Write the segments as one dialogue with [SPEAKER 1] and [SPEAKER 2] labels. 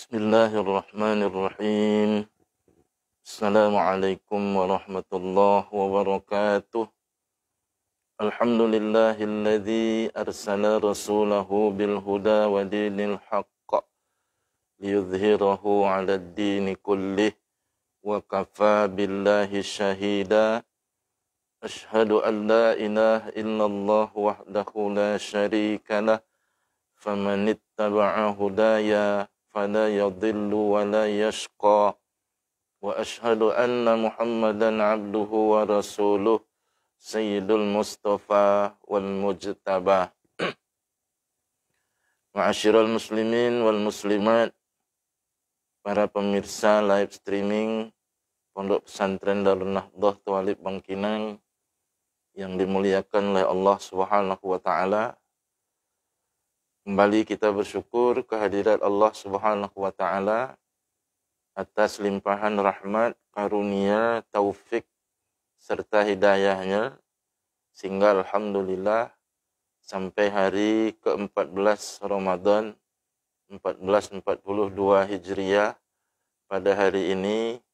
[SPEAKER 1] Bismillahirrahmanirrahim. Assalamualaikum warahmatullahi wabarakatuh. Alhamdulillahilladzi arsala rasulahu bil huda wa dinil haqq liyudhhirahu 'alad dini kullih wa kafa billahi shahida. Ashhadu an la ilaha illallah wahdahu la syarika lah. Faman ittaba'a hudaya fala yadhillu wa la yashqa. Wa ashhadu anna Muhammadan abduhu wa rasuluh sayyidul mustafa wal mujtaba. Ma'asyiral muslimin wal muslimat, para pemirsa live streaming Pondok Pesantren Darun Nahdhah Tualib Bangkinang yang dimuliakan oleh Allah Subhanahu wa taala. Kembali kita bersyukur kehadirat Allah Subhanahu wa taala atas limpahan rahmat, karunia, taufik serta hidayahnya, sehingga alhamdulillah sampai hari ke-14 Ramadan 1442 Hijriah pada hari ini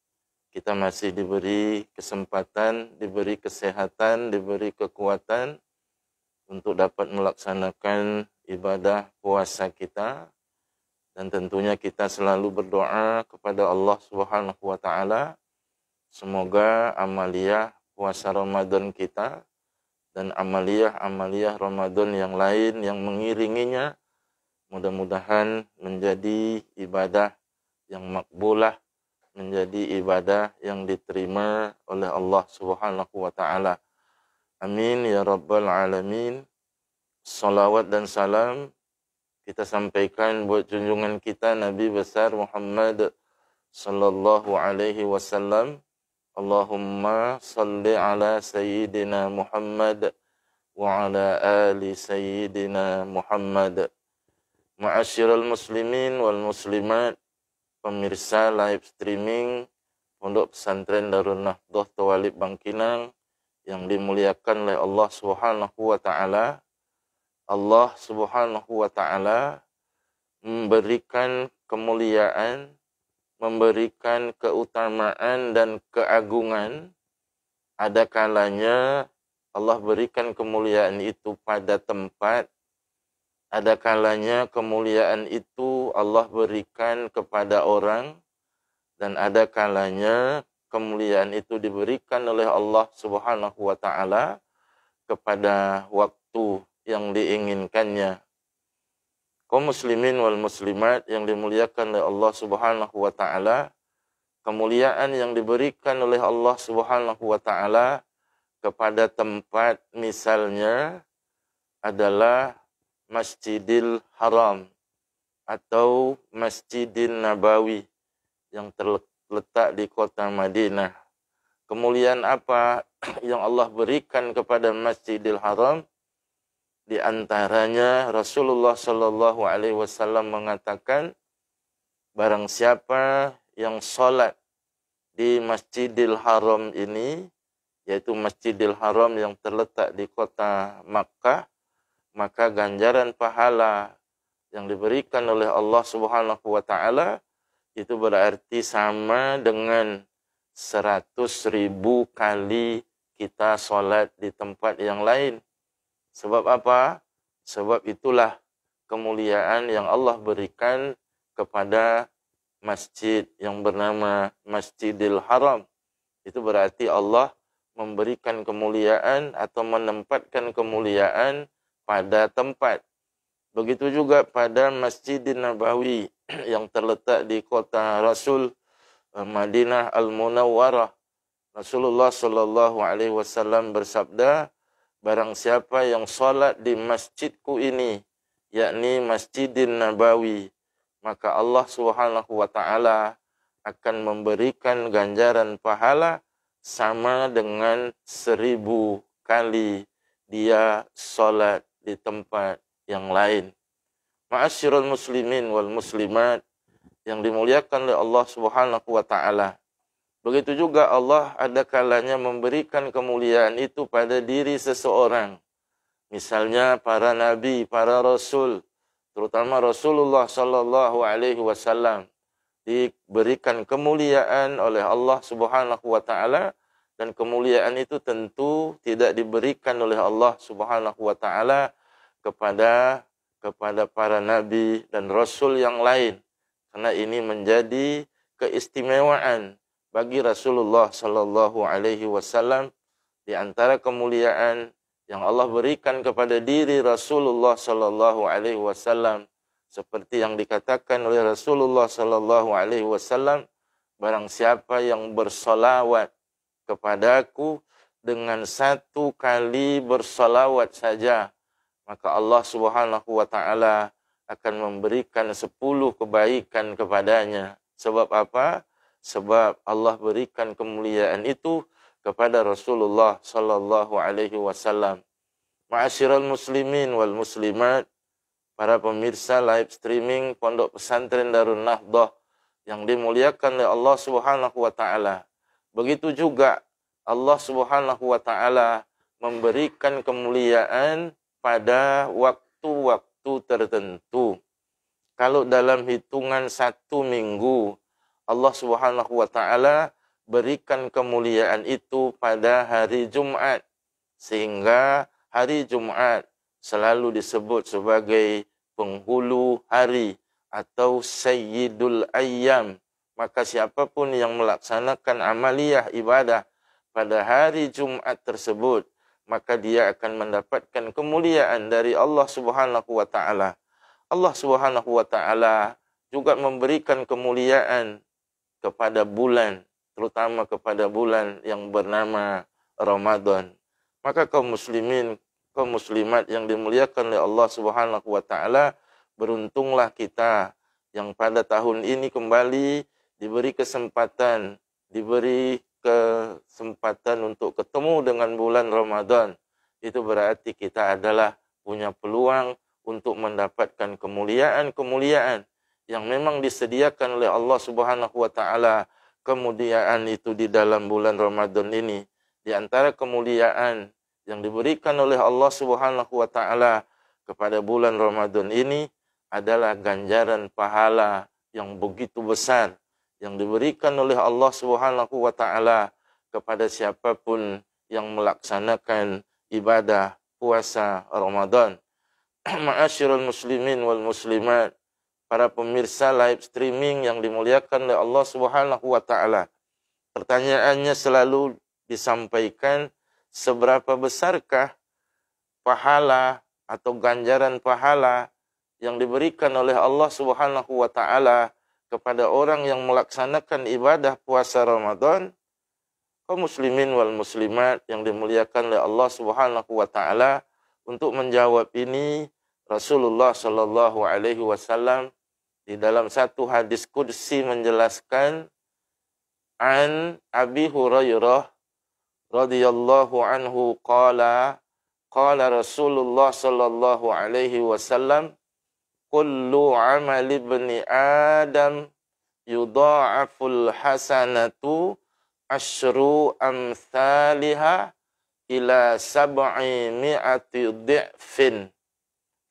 [SPEAKER 1] kita masih diberi kesempatan, diberi kesehatan, diberi kekuatan untuk dapat melaksanakan ibadah puasa kita. Dan tentunya kita selalu berdoa kepada Allah Subhanahu wa taala semoga amaliyah puasa Ramadan kita dan amaliyah Ramadan yang lain yang mengiringinya mudah-mudahan menjadi ibadah yang makbulah, menjadi ibadah yang diterima oleh Allah Subhanahu wa taala. Amin ya rabbal alamin. Salawat dan salam kita sampaikan buat junjungan kita Nabi besar Muhammad sallallahu alaihi wasallam. Allahumma salli ala sayyidina Muhammad wa ala ali sayyidina Muhammad. Ma'asyiral muslimin wal muslimat, pemirsa live streaming Pondok Pesantren Darun Nahdhah Tualib Bangkinang yang dimuliakan oleh Allah Subhanahu wa taala. Allah Subhanahu wa taala memberikan kemuliaan, memberikan keutamaan dan keagungan. Ada kalanya Allah berikan kemuliaan itu pada tempat, ada kalanya kemuliaan itu Allah berikan kepada orang, dan ada kalanya kemuliaan itu diberikan oleh Allah Subhanahu wa taala kepada waktu yang diinginkannya. Kaum muslimin wal muslimat yang dimuliakan oleh Allah Subhanahu wa taala, kemuliaan yang diberikan oleh Allah Subhanahu wa taala kepada tempat misalnya adalah Masjidil Haram atau Masjidin Nabawi yang terletak di kota Madinah. Kemuliaan apa yang Allah berikan kepada Masjidil Haram? Di antaranya Rasulullah sallallahu alaihi wasallam mengatakan, barang siapa yang salat di Masjidil Haram ini, yaitu Masjidil Haram yang terletak di kota Makkah, maka ganjaran pahala yang diberikan oleh Allah Subhanahu wa taala itu berarti sama dengan 100.000 kali kita salat di tempat yang lain. Sebab apa? Sebab itulah kemuliaan yang Allah berikan kepada masjid yang bernama Masjidil Haram. Itu berarti Allah memberikan kemuliaan atau menempatkan kemuliaan pada tempat. Begitu juga pada Masjidin Nabawi yang terletak di kota Rasul Madinah Al-Munawwarah. Rasulullah sallallahu alaihi wasallam bersabda, barang siapa yang salat di masjidku ini, yakni Masjidin Nabawi, maka Allah Subhanahu wa taala akan memberikan ganjaran pahala sama dengan 1000 kali dia salat di tempat yang lain. Ma'asyiral muslimin wal muslimat yang dimuliakan oleh Allah Subhanahu wa taala. Begitu juga Allah ada kalanya memberikan kemuliaan itu pada diri seseorang. Misalnya para nabi, para rasul, terutama Rasulullah sallallahu alaihi wasallam. diberikan kemuliaan oleh Allah Subhanahu wa taala, dan kemuliaan itu tentu tidak diberikan oleh Allah Subhanahu wa taala kepada para nabi dan rasul yang lain, karena ini menjadi keistimewaan bagi Rasulullah sallallahu alaihi wasallam. Di antara kemuliaan yang Allah berikan kepada diri Rasulullah sallallahu alaihi wasallam, seperti yang dikatakan oleh Rasulullah sallallahu alaihi wasallam, barang siapa yang bersolawat kepadaku dengan 1 kali bersolawat saja, maka Allah Subhanahu wa taala akan memberikan 10 kebaikan kepadanya. Sebab apa? Sebab Allah berikan kemuliaan itu kepada Rasulullah sallallahu alaihi wasallam. Ma'asyiral muslimin wal muslimat, para pemirsa live streaming Pondok Pesantren Darun Nahdah yang dimuliakan oleh Allah Subhanahu wa taala. Begitu juga Allah Subhanahu wa taala memberikan kemuliaan pada waktu-waktu tertentu. Kalau dalam hitungan 1 minggu, Allah Subhanahu wa taala berikan kemuliaan itu pada hari Jumat, sehingga hari Jumat selalu disebut sebagai penghulu hari atau Sayyidul Ayyam. Maka siapapun yang melaksanakan amaliyah ibadah pada hari Jumat tersebut, maka dia akan mendapatkan kemuliaan dari Allah Subhanahu wa taala. Allah Subhanahu wa taala juga memberikan kemuliaan kepada bulan, terutama kepada bulan yang bernama Ramadan. Maka kaum muslimin, kaum muslimat yang dimuliakan oleh Allah Subhanahu wa taala, beruntunglah kita yang pada tahun ini kembali diberi kesempatan untuk ketemu dengan bulan Ramadan. Itu berarti kita adalah punya peluang untuk mendapatkan kemuliaan-kemuliaan yang memang disediakan oleh Allah Subhanahu wa taala. Kemuliaan itu di dalam bulan Ramadan ini, di antara kemuliaan yang diberikan oleh Allah Subhanahu wa taala kepada bulan Ramadan ini adalah ganjaran pahala yang begitu besar yang diberikan oleh Allah Subhanahu wa taala kepada siapapun yang melaksanakan ibadah puasa Ramadan. Ma'asyiral muslimin wal muslimat, para pemirsa live streaming yang dimuliakan oleh Allah Subhanahu wa taala. Pertanyaannya selalu disampaikan, seberapa besarkah pahala atau ganjaran pahala yang diberikan oleh Allah Subhanahu wa taala kepada orang yang melaksanakan ibadah puasa Ramadan? Kaum muslimin wal muslimat yang dimuliakan oleh Allah Subhanahu wa taala, untuk menjawab ini Rasulullah sallallahu alaihi wasallam di dalam satu hadis qudsi menjelaskan, an Abi Hurairah radhiyallahu anhu qala Rasulullah sallallahu alaihi wasallam, kullu amali ibni Adam yudha'aful hasanatu asyru amthaliha ila 700 dhi'fin.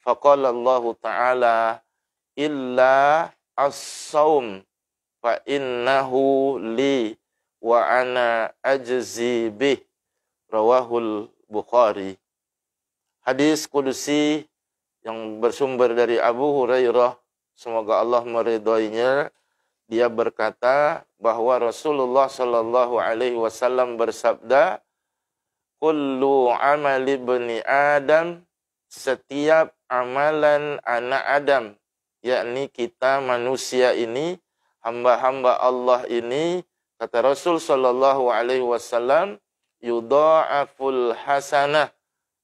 [SPEAKER 1] Faqala Allah Ta'ala illa as-saum fa innahu li wa ana ajzi bih. Rawahul Bukhari. Hadis qudsi yang bersumber dari Abu Hurairah, semoga Allah meridhoinya, dia berkata bahwa Rasulullah sallallahu alaihi wasallam bersabda, kullu amali ibni Adam, setiap amalan anak Adam, yakni kita manusia ini, hamba-hamba Allah ini, kata Rasul sallallahu alaihi wasallam, yudha'aful hasanah,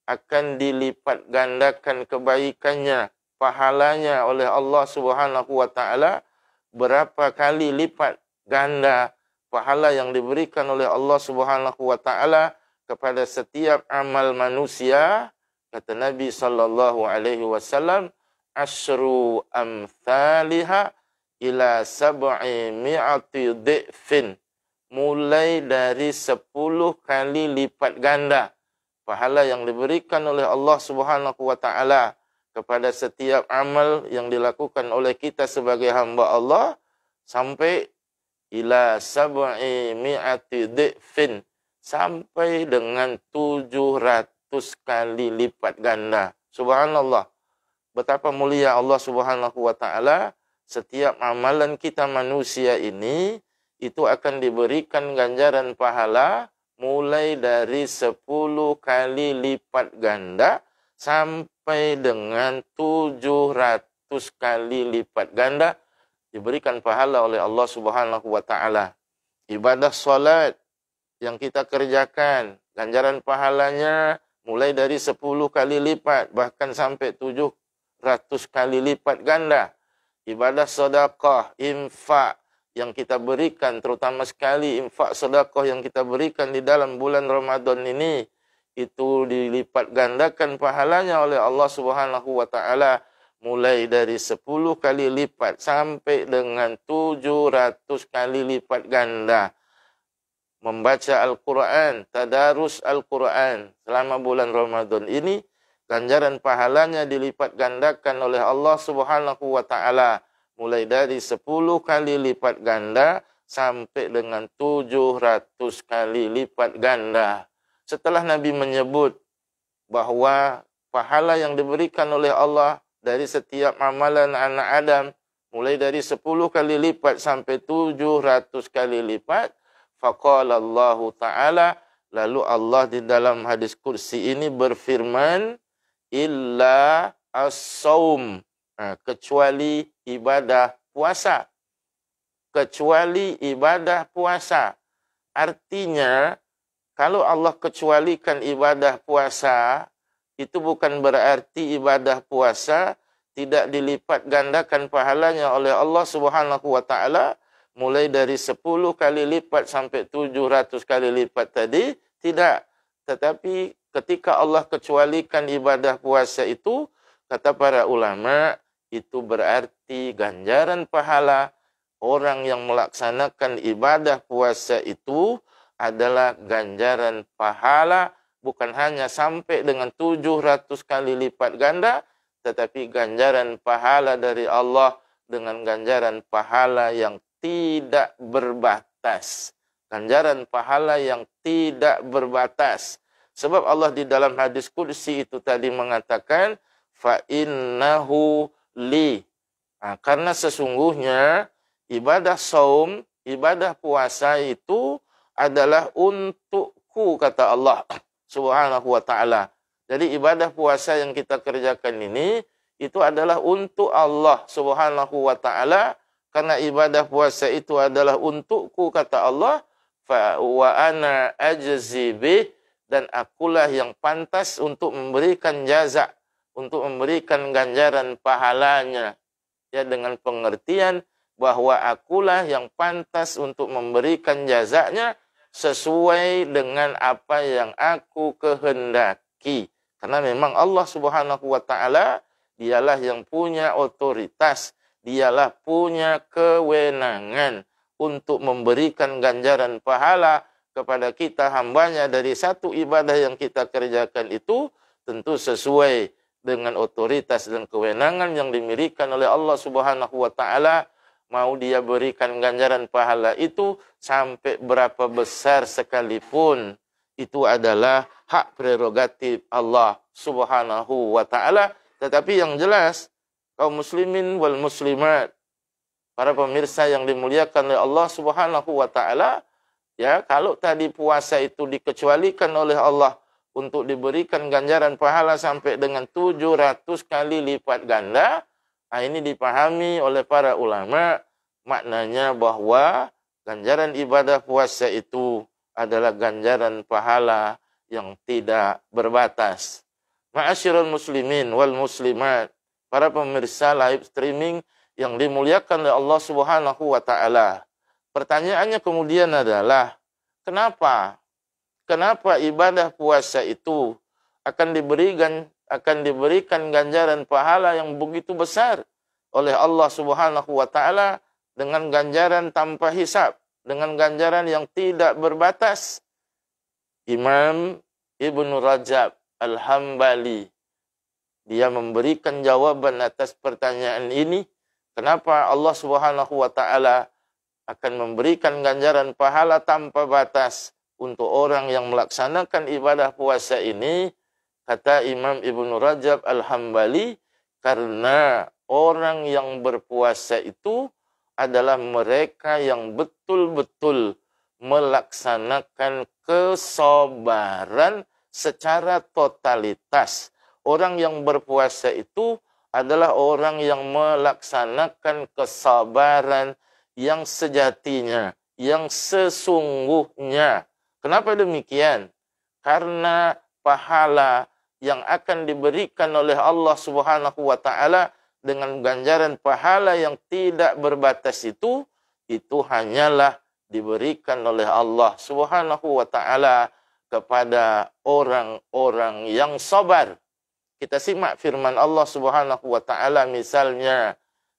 [SPEAKER 1] akan dilipat gandakan kebaikannya, pahalanya oleh Allah Subhanahu wa taala. Berapa kali lipat ganda pahala yang diberikan oleh Allah Subhanahu wa taala kepada setiap amal manusia? Kata Nabi sallallahu alaihi wasallam, asyru amthaliha ila 700 dhi'fin. Mulai dari 10 kali lipat ganda pahala yang diberikan oleh Allah Subhanahu wa taala kepada setiap amal yang dilakukan oleh kita sebagai hamba Allah, sampai ila sab'i mi'ati dhi'fin, sampai dengan 700 kali lipat ganda. Subhanallah. Betapa mulia Allah Subhanahu wa taala. Setiap amalan kita manusia ini itu akan diberikan ganjaran pahala mulai dari 10 kali lipat ganda sampai dengan 700 kali lipat ganda diberikan pahala oleh Allah Subhanahu wa taala. Ibadah salat yang kita kerjakan, ganjaran pahalanya mulai dari 10 kali lipat bahkan sampai 700 kali lipat ganda. Ibadah sedekah, infak yang kita berikan, terutama sekali infak sedekah yang kita berikan di dalam bulan Ramadan ini, itu dilipat gandakan pahalanya oleh Allah Subhanahu wa taala mulai dari 10 kali lipat sampai dengan 700 kali lipat ganda. Membaca Al-Quran, tadarus Al-Quran selama bulan Ramadan ini, ganjaran pahalanya dilipat gandakan oleh Allah Subhanahu wa taala mulai dari 10 kali lipat ganda sampai dengan 700 kali lipat ganda. Setelah Nabi menyebut bahwa pahala yang diberikan oleh Allah dari setiap amalan anak Adam mulai dari 10 kali lipat sampai 700 kali lipat, faqala Allah Ta'ala, lalu Allah di dalam hadis kursi ini berfirman, illa as-saum, kecuali ibadah puasa. Kecuali ibadah puasa. Artinya, kalau Allah kecualikan ibadah puasa, itu bukan berarti ibadah puasa tidak dilipat gandakan pahalanya oleh Allah Subhanahu wa taala mulai dari 10 kali lipat sampai 700 kali lipat tadi, tidak. Tetapi ketika Allah kecualikan ibadah puasa itu, kata para ulama, itu berarti ganjaran pahala orang yang melaksanakan ibadah puasa itu adalah ganjaran pahala bukan hanya sampai dengan 700 kali lipat ganda, tetapi ganjaran pahala dari Allah dengan ganjaran pahala yang tidak berbatas. Ganjaran pahala yang tidak berbatas. Sebab Allah di dalam hadis qudsi itu tadi mengatakan, fa innahu li. Karena sesungguhnya ibadah saum, ibadah puasa itu adalah untukku, kata Allah Subhanahu wa ta'ala. Jadi ibadah puasa yang kita kerjakan ini, itu adalah untuk Allah Subhanahu wa ta'ala. Karena ibadah puasa itu adalah untukku, kata Allah, fa wa ana ajzi bih, dan akulah yang pantas untuk memberikan jaza, untuk memberikan ganjaran pahalanya. Ya, dengan pengertian bahwa akulah yang pantas untuk memberikan jazanya sesuai dengan apa yang aku kehendaki. Karena memang Allah Subhanahu wa ta'ala dialah yang punya otoritas, dialah punya kewenangan untuk memberikan ganjaran pahala kepada kita hambanya dari satu ibadah yang kita kerjakan itu tentu sesuai dengan otoritas dan kewenangan yang dimiliki oleh Allah Subhanahu wa ta'ala. Mau dia berikan ganjaran pahala itu sampai berapa besar sekalipun, itu adalah hak prerogatif Allah Subhanahu wa ta'ala. Tetapi yang jelas, kaum muslimin wal muslimat, para pemirsa yang dimuliakan oleh Allah Subhanahu wa ta'ala, ya, kalau tadi puasa itu dikecualikan oleh Allah untuk diberikan ganjaran pahala sampai dengan 700 kali lipat ganda, ini dipahami oleh para ulama, maknanya bahwa ganjaran ibadah puasa itu adalah ganjaran pahala yang tidak berbatas. Ma'asyiral muslimin wal muslimat, para pemirsa live streaming yang dimuliakan oleh Allah Subhanahu wa ta'ala. Pertanyaannya kemudian adalah, kenapa ibadah puasa itu akan diberikan ganjaran pahala yang begitu besar oleh Allah Subhanahu wa ta'ala dengan ganjaran tanpa hisab, dengan ganjaran yang tidak berbatas? Imam Ibnu Rajab Al-Hambali, dia memberikan jawaban atas pertanyaan ini. Kenapa Allah Subhanahu wa ta'ala akan memberikan ganjaran pahala tanpa batas untuk orang yang melaksanakan ibadah puasa ini, kata Imam Ibnu Rajab Al-Hambali, karena orang yang berpuasa itu adalah mereka yang betul-betul melaksanakan kesabaran secara totalitas. Orang yang berpuasa itu adalah orang yang melaksanakan kesabaran yang sejatinya, yang sesungguhnya. Kenapa demikian? Karena pahala yang akan diberikan oleh Allah Subhanahu wa taala dengan ganjaran pahala yang tidak berbatas itu hanyalah diberikan oleh Allah Subhanahu wa taala kepada orang-orang yang sabar. Kita simak firman Allah Subhanahu wa taala misalnya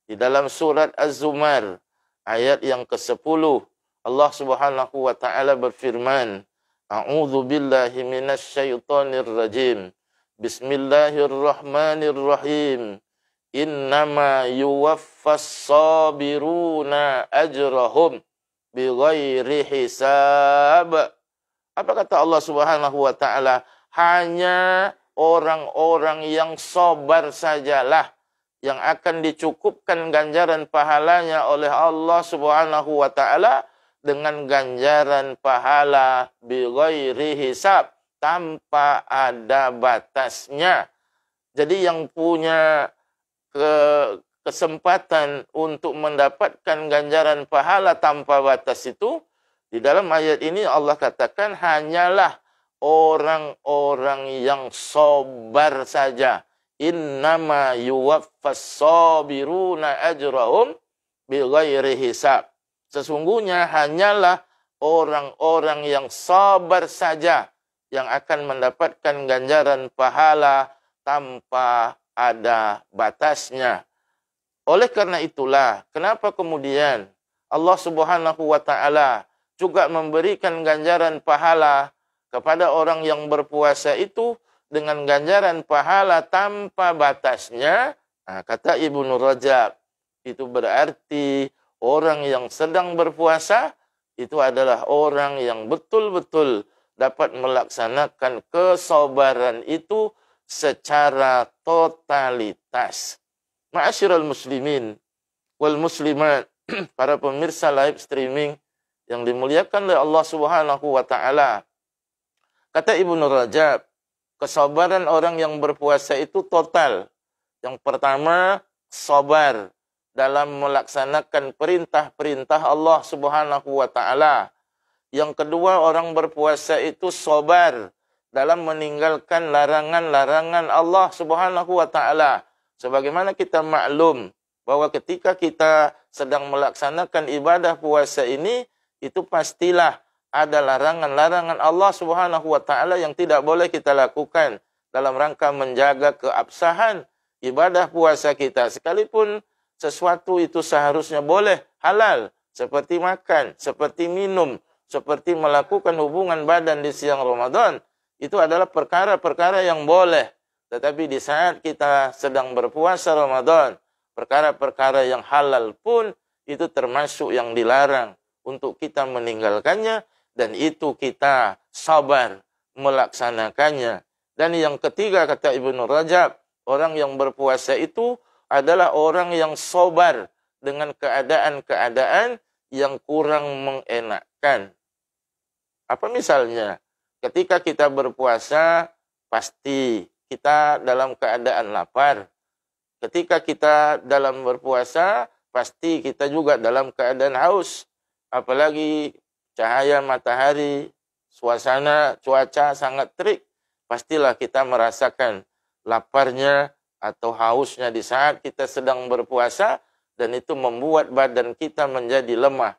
[SPEAKER 1] di dalam surat Az-Zumar ayat yang ke-10. Allah Subhanahu wa taala berfirman, A'udzu billahi minasy syaithanir rajim. Bismillahirrahmanirrahim. Innama yuwaffas sabiruna ajrahum bighairi hisab. Apa kata Allah Subhanahu wa taala? Hanya orang-orang yang sabar sajalah yang akan dicukupkan ganjaran pahalanya oleh Allah Subhanahu wa taala dengan ganjaran pahala bighairi hisab, tanpa ada batasnya. Jadi yang punya kesempatan untuk mendapatkan ganjaran pahala tanpa batas itu, di dalam ayat ini Allah katakan hanyalah orang-orang yang sabar saja. Innama yuwaffas sabiruna ajrahum bighairi hisab. Sesungguhnya hanyalah orang-orang yang sabar saja yang akan mendapatkan ganjaran pahala tanpa ada batasnya. Oleh karena itulah, kenapa kemudian Allah Subhanahu wa taala juga memberikan ganjaran pahala kepada orang yang berpuasa itu dengan ganjaran pahala tanpa batasnya. Nah, kata Ibnu Rajab, itu berarti orang yang sedang berpuasa itu adalah orang yang betul-betul dapat melaksanakan kesabaran itu secara totalitas. Ma'asyiral muslimin wal muslimat, para pemirsa live streaming yang dimuliakan oleh Allah Subhanahu wa taala. Kata Ibnu Rajab, kesabaran orang yang berpuasa itu total. Yang pertama, sabar dalam melaksanakan perintah-perintah Allah Subhanahu wa taala. Yang kedua, orang berpuasa itu sabar dalam meninggalkan larangan-larangan Allah Subhanahu wa taala. Sebagaimana kita maklum bahwa ketika kita sedang melaksanakan ibadah puasa ini, itu pastilah ada larangan-larangan Allah Subhanahu wa taala yang tidak boleh kita lakukan dalam rangka menjaga keabsahan ibadah puasa kita. Sekalipun sesuatu itu seharusnya boleh, halal, seperti makan, seperti minum, seperti melakukan hubungan badan di siang Ramadan, itu adalah perkara-perkara yang boleh. Tetapi di saat kita sedang berpuasa Ramadan, perkara-perkara yang halal pun itu termasuk yang dilarang untuk kita meninggalkannya, dan itu kita sabar melaksanakannya. Dan yang ketiga, kata Ibnu Rajab, orang yang berpuasa itu adalah orang yang sabar dengan keadaan-keadaan yang kurang mengenakkan. Apa misalnya? Ketika kita berpuasa, pasti kita dalam keadaan lapar. Ketika kita dalam berpuasa, pasti kita juga dalam keadaan haus. Apalagi cahaya matahari, suasana, cuaca sangat terik. Pastilah kita merasakan laparnya atau hausnya di saat kita sedang berpuasa, dan itu membuat badan kita menjadi lemah.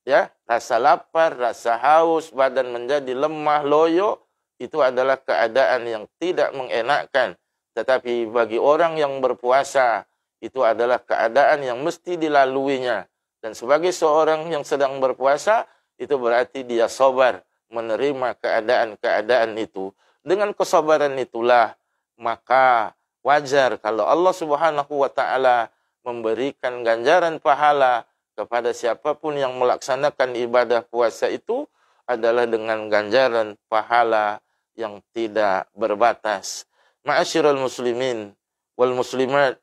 [SPEAKER 1] Ya, rasa lapar, rasa haus, badan menjadi lemah, loyo, itu adalah keadaan yang tidak mengenakkan. Tetapi bagi orang yang berpuasa, itu adalah keadaan yang mesti dilaluinya. Dan sebagai seorang yang sedang berpuasa, itu berarti dia sabar menerima keadaan-keadaan itu. Dengan kesabaran itulah, maka wajar kalau Allah Subhanahu wa taala memberikan ganjaran pahala kepada siapapun yang melaksanakan ibadah puasa itu adalah dengan ganjaran pahala yang tidak berbatas. Ma'asyiral muslimin wal muslimat,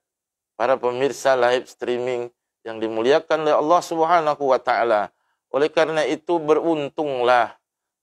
[SPEAKER 1] para pemirsa live streaming yang dimuliakan oleh Allah Subhanahu wa taala. Oleh karena itu beruntunglah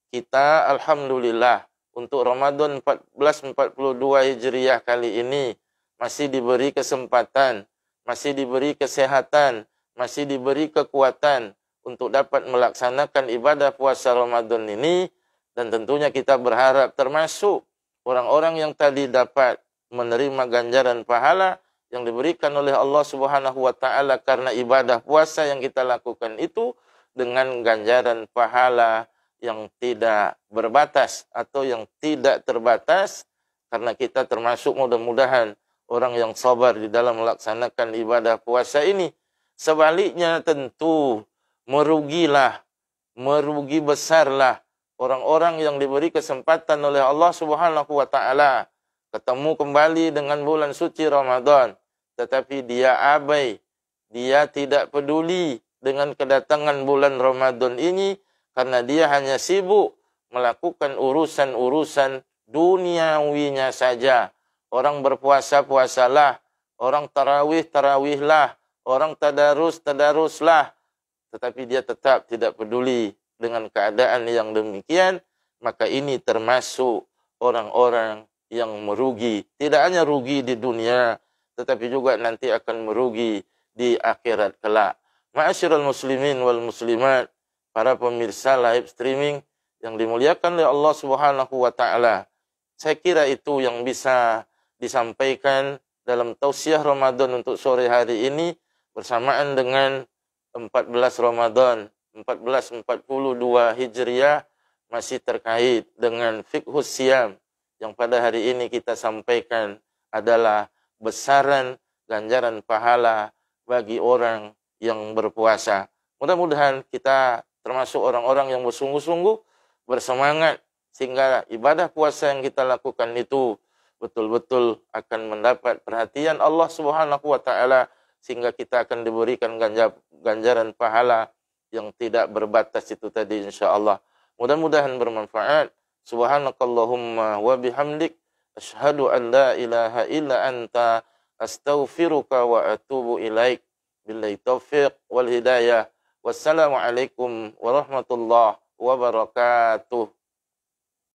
[SPEAKER 1] kita, alhamdulillah, untuk Ramadan 1442 Hijriah kali ini masih diberi kesempatan, masih diberi kesehatan, masih diberi kekuatan untuk dapat melaksanakan ibadah puasa Ramadan ini, dan tentunya kita berharap termasuk orang-orang yang tadi dapat menerima ganjaran pahala yang diberikan oleh Allah Subhanahu wa taala karena ibadah puasa yang kita lakukan itu dengan ganjaran pahala yang tidak berbatas atau yang tidak terbatas, karena kita termasuk mudah-mudahan orang yang sabar di dalam melaksanakan ibadah puasa ini. Sebaliknya tentu merugi besarlah orang-orang yang diberi kesempatan oleh Allah Subhanahu wa taala ketemu kembali dengan bulan suci Ramadan, tetapi dia abai, dia tidak peduli dengan kedatangan bulan Ramadan ini karena dia hanya sibuk melakukan urusan-urusan duniawinya saja. Orang berpuasa, puasalah, orang tarawih, tarawihlah, orang tadarus, tadaruslah, tetapi dia tetap tidak peduli dengan keadaan yang demikian, maka ini termasuk orang-orang yang merugi. Tidak hanya rugi di dunia, tetapi juga nanti akan merugi di akhirat kelak. Ma'asyiral muslimin wal muslimat, para pemirsa live streaming yang dimuliakan oleh Allah Subhanahu wa taala. Saya kira itu yang bisa disampaikan dalam tausiah Ramadan untuk sore hari ini bersamaan dengan 14 Ramadan 1442 Hijriah, masih terkait dengan fiqhus siyam yang pada hari ini kita sampaikan adalah besaran ganjaran pahala bagi orang yang berpuasa. Mudah-mudahan kita termasuk orang-orang yang bersungguh-sungguh, bersemangat, sehingga ibadah puasa yang kita lakukan itu betul-betul akan mendapat perhatian Allah Subhanahu wa taala, sehingga kita akan diberikan ganjaran pahala yang tidak berbatas itu tadi insyaallah. Mudah-mudahan bermanfaat. Subhanakallahumma wa bihamdik asyhadu an la ilaha illa anta astaghfiruka wa atubu ilaik. Billahi taufiq wal hidayah. Wassalamualaikum warahmatullahi wabarakatuh.